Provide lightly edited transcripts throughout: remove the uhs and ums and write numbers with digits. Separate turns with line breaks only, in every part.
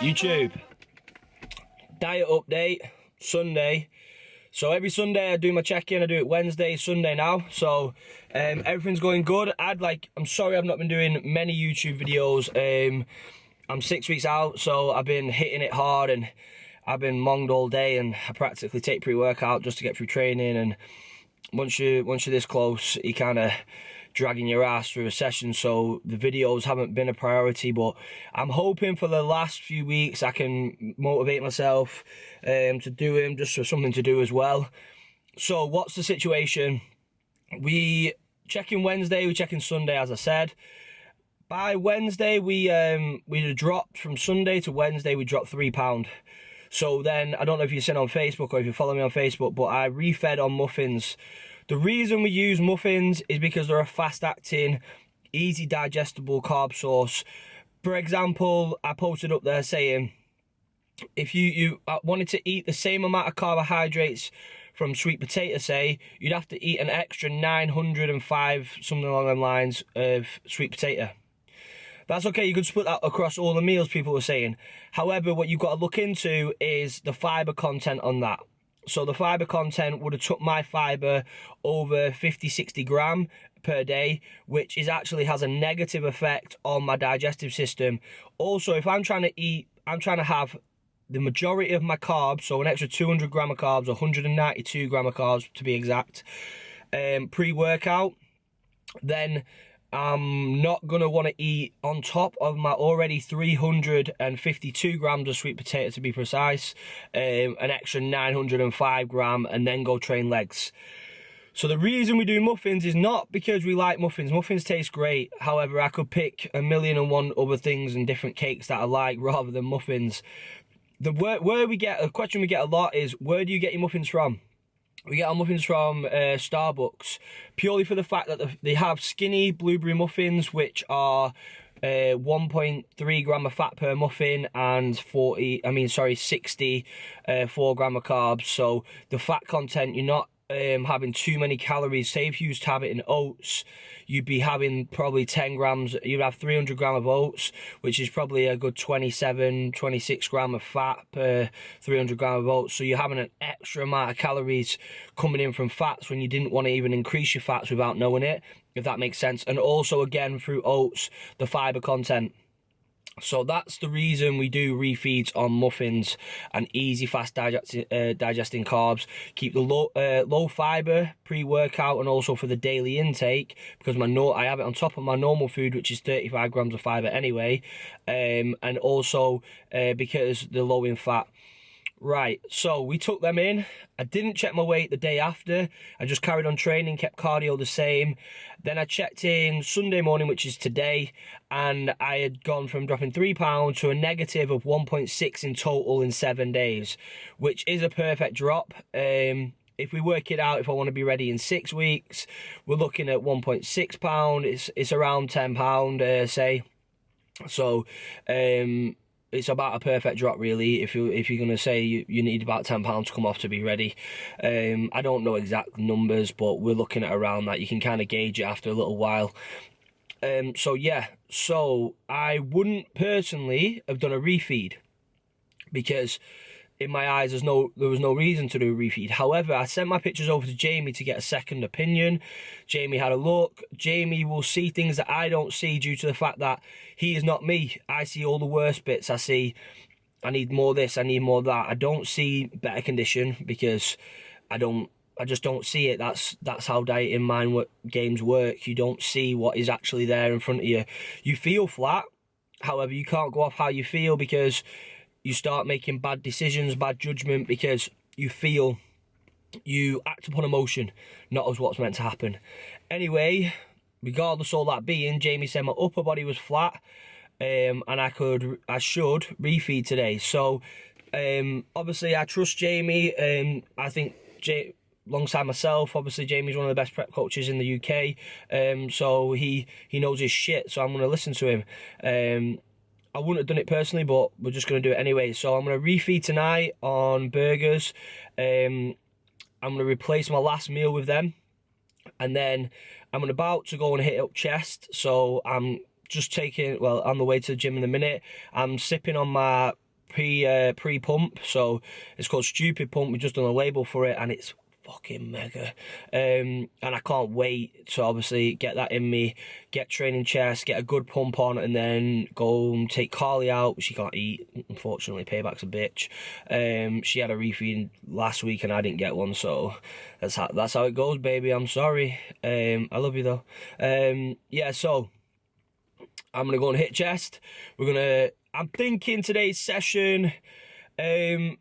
YouTube, diet update, Sunday. So every Sunday I do my check-in. I do it Wednesday, Sunday now. So everything's going good. I'm sorry I've not been doing many YouTube videos. I'm 6 weeks out, so I've been hitting it hard and I've been monged all day, and I practically take pre-workout just to get through training. And once you're this close, you kind of dragging your ass through a session, so the videos haven't been a priority. But I'm hoping for the last few weeks I can motivate myself to do them, just for something to do as well. So what's the situation? We check in Wednesday, we check in Sunday, as I said. By Wednesday we dropped from Sunday to Wednesday, we dropped £3. So then, I don't know if you've seen on Facebook or if you follow me on Facebook, but I refed on muffins. The reason we use muffins is because they're a fast-acting, easy digestible carb source. For example, I posted up there saying, if you wanted to eat the same amount of carbohydrates from sweet potato, say, you'd have to eat an extra 905, something along them lines, of sweet potato. That's okay, you could split that across all the meals, people were saying. However, what you've got to look into is the fibre content on that. So the fibre content would have took my fibre over 50-60 gram per day, which actually has a negative effect on my digestive system. Also, if I'm trying to have the majority of my carbs, so an extra 200 gram of carbs, 192 gram of carbs to be exact, pre-workout, then I'm not going to want to eat on top of my already 352 grams of sweet potato, to be precise, an extra 905 gram, and then go train legs. So the reason we do muffins is not because we like muffins. Muffins taste great. However, I could pick 1,000,001 other things and different cakes that I like rather than muffins. A question we get a lot is, where do you get your muffins from? We get our muffins from Starbucks, purely for the fact that they have skinny blueberry muffins, which are 1.3 gram of fat per muffin and 64 gram of carbs. So the fat content, you're not having too many calories. Say if you used to have it in oats, you'd be having probably 10 grams, you'd have 300 gram of oats, which is probably a good 26 gram of fat per 300 gram of oats. So you're having an extra amount of calories coming in from fats when you didn't want to even increase your fats without knowing it, if that makes sense. And also, again, through oats, the fibre content. So that's the reason we do refeeds on muffins and easy, fast digesting carbs. Keep the low fibre pre-workout and also for the daily intake, because I have it on top of my normal food, which is 35 grams of fibre anyway, and also because they're low in fat. Right, so we took them in. I didn't check my weight the day after. I just carried on training, kept cardio the same. Then I checked in Sunday morning, which is today, and I had gone from dropping £3 to a negative of 1.6 in total in 7 days, which is a perfect drop. If we work it out, if I want to be ready in 6 weeks, we're looking at £1.6. It's around £10, say. So, it's about a perfect drop, really, if you're going to say you need about £10 to come off to be ready. I don't know exact numbers, but we're looking at around that. You can kind of gauge it after a little while. So I wouldn't personally have done a refeed, because in my eyes there was no reason to do a refeed. However, I sent my pictures over to Jamie to get a second opinion. Jamie had a look. Jamie will see things that I don't see due to the fact that he is not me. I see all the worst bits. I see I need more this, I need more that. I don't see better condition because I just don't see it. That's how dieting mind games work. You don't see what is actually there in front of you. You feel flat. However, you can't go off how you feel, because you start making bad decisions, bad judgment, because you act upon emotion, not as what's meant to happen. Anyway, regardless of all that being, Jamie said my upper body was flat, and I should refeed today. So, obviously I trust Jamie. I think alongside myself, obviously Jamie's one of the best prep coaches in the UK. So he knows his shit. So I'm going to listen to him. I wouldn't have done it personally, but we're just going to do it anyway. So I'm going to refeed tonight on burgers. I'm going to replace my last meal with them. And then I'm about to go and hit up chest. So I'm just on the way to the gym in a minute. I'm sipping on my pre-pump, so it's called Stupid Pump. We've just done a label for it, and it's fucking mega. And I can't wait to obviously get that in me, get training chest, get a good pump on, and then go and take Carly out. She can't eat, unfortunately. Payback's a bitch. She had a refeed last week and I didn't get one, so that's how it goes, baby. I'm sorry. I love you though. Yeah, so I'm gonna go and hit chest. I'm thinking today's session, a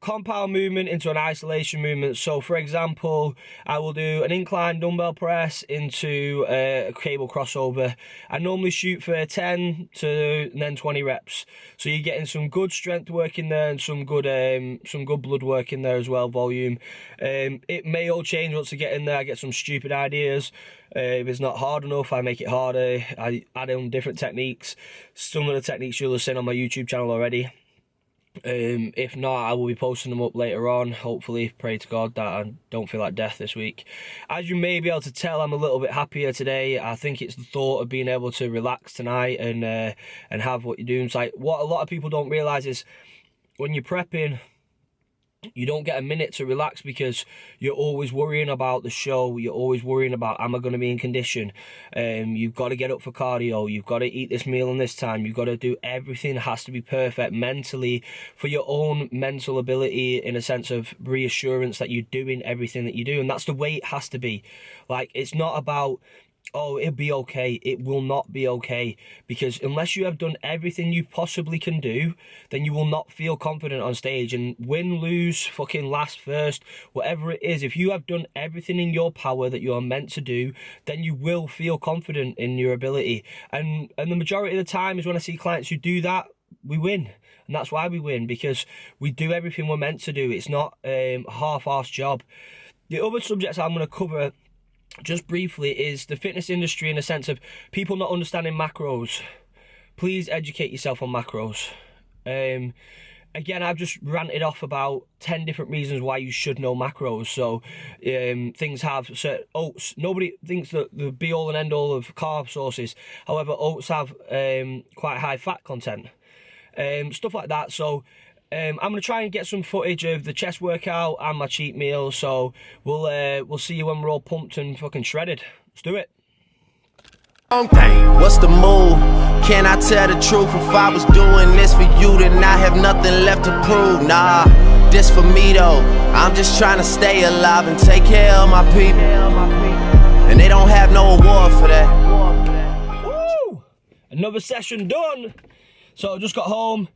compound movement into an isolation movement. So for example, I will do an incline dumbbell press into a cable crossover. I normally shoot for 10 to and then 20 reps. So you're getting some good strength work in there and some good blood work in there as well, volume. It may all change once I get in there. I get some stupid ideas. If it's not hard enough, I make it harder. I add in different techniques. Some of the techniques you'll have seen on my YouTube channel already. If not, I will be posting them up later on. Hopefully, pray to God that I don't feel like death this week. As you may be able to tell, I'm a little bit happier today. I think it's the thought of being able to relax tonight and have what you're doing. It's like what a lot of people don't realise is when you're prepping, you don't get a minute to relax because you're always worrying about the show. You're always worrying about, am I going to be in condition? You've got to get up for cardio. You've got to eat this meal in this time. You've got to do everything. Has to be perfect mentally for your own mental ability, in a sense of reassurance that you're doing everything that you do. And that's the way it has to be. Like, it's not about, oh, it'll be okay. It will not be okay, because unless you have done everything you possibly can do, then you will not feel confident on stage. And win, lose, fucking last, first, whatever it is, if you have done everything in your power that you are meant to do, then you will feel confident in your ability. And the majority of the time is when I see clients who do that, we win. And that's why we win, because we do everything we're meant to do. It's not a half-assed job. The other subjects I'm going to cover just briefly is the fitness industry, in a sense of people not understanding macros. Please educate yourself on macros. Again, I've just ranted off about 10 different reasons why you should know macros. So things have certain oats. Nobody thinks that the be all and end all of carb sources. However, oats have quite high fat content. Stuff like that. So I'm going to try and get some footage of the chest workout and my cheat meal. So we'll see you when we're all pumped and fucking shredded. Let's do it.
What's the move? Can I tell the truth? If I was doing this for you, then I have nothing left to prove. Nah, this for me though. I'm just trying to stay alive and take care of my people. And they don't have no award for that.
Woo! Another session done. So I just got home.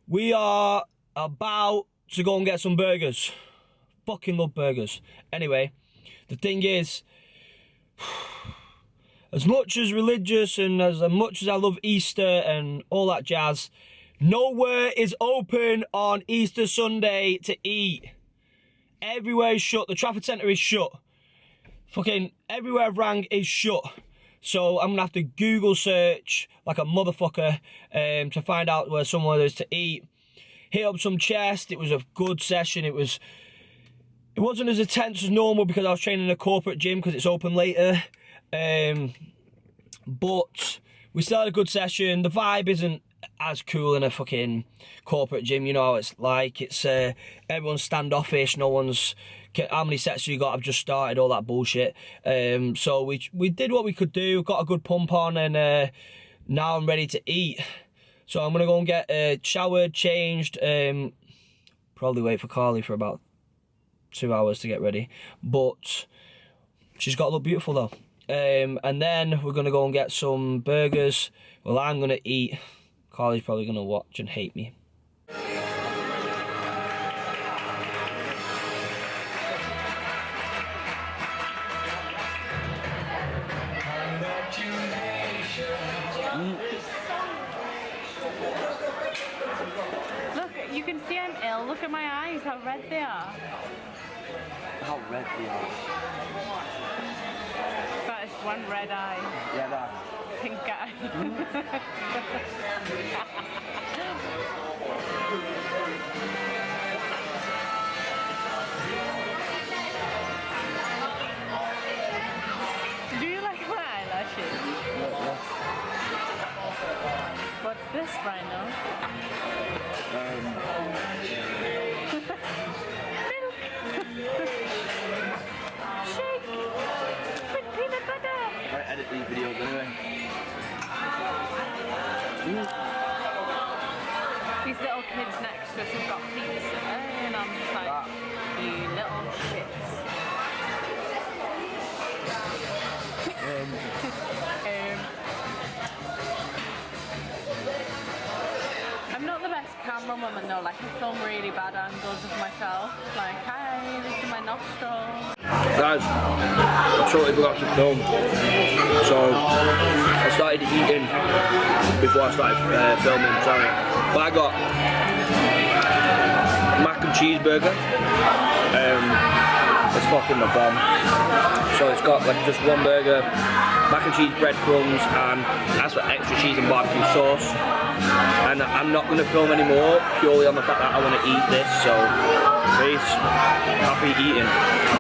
We are about to go and get some burgers. Fucking love burgers. Anyway, the thing is, as much as religious and as much as I love Easter and all that jazz, nowhere is open on Easter Sunday to eat. Everywhere is shut. The Trafford Centre is shut. Fucking everywhere I've rang is shut. So I'm going to have to Google search like a motherfucker to find out where somewhere there is to eat. Hit up some chest. It was a good session. It wasn't as intense as normal because I was training in a corporate gym because it's open later. But we still had a good session. The vibe isn't as cool in a fucking corporate gym. You know how it's like. It's everyone's standoffish. No one's, how many sets you got? I've just started, all that bullshit. So we did what we could do. Got a good pump on, and now I'm ready to eat. So I'm gonna go and get showered, changed. Probably wait for Carly for about 2 hours to get ready. But she's got to look beautiful though. And then we're gonna go and get some burgers. Well, I'm gonna eat. Carly's probably gonna watch and hate me.
Look, you can see I'm ill. Look at my eyes, how red they are.
How red they are.
That is one red eye.
Yeah, that.
Pink eye. Do you like my eyelashes? What's this, Rhino?
edit these videos anyway.
These little kids next to us have got pizza, and I'm just like, you little shits. I'm not the best camera woman though, like I film really bad angles of myself, like hi, look at my nostril.
Guys, I totally forgot to film, so I started eating before I started filming, sorry. But I got mac and cheeseburger, it's fucking the bomb. So it's got like just one burger, mac and cheese, breadcrumbs, and that's for extra cheese and barbecue sauce. And I'm not going to film anymore purely on the fact that I want to eat this, so peace, happy eating.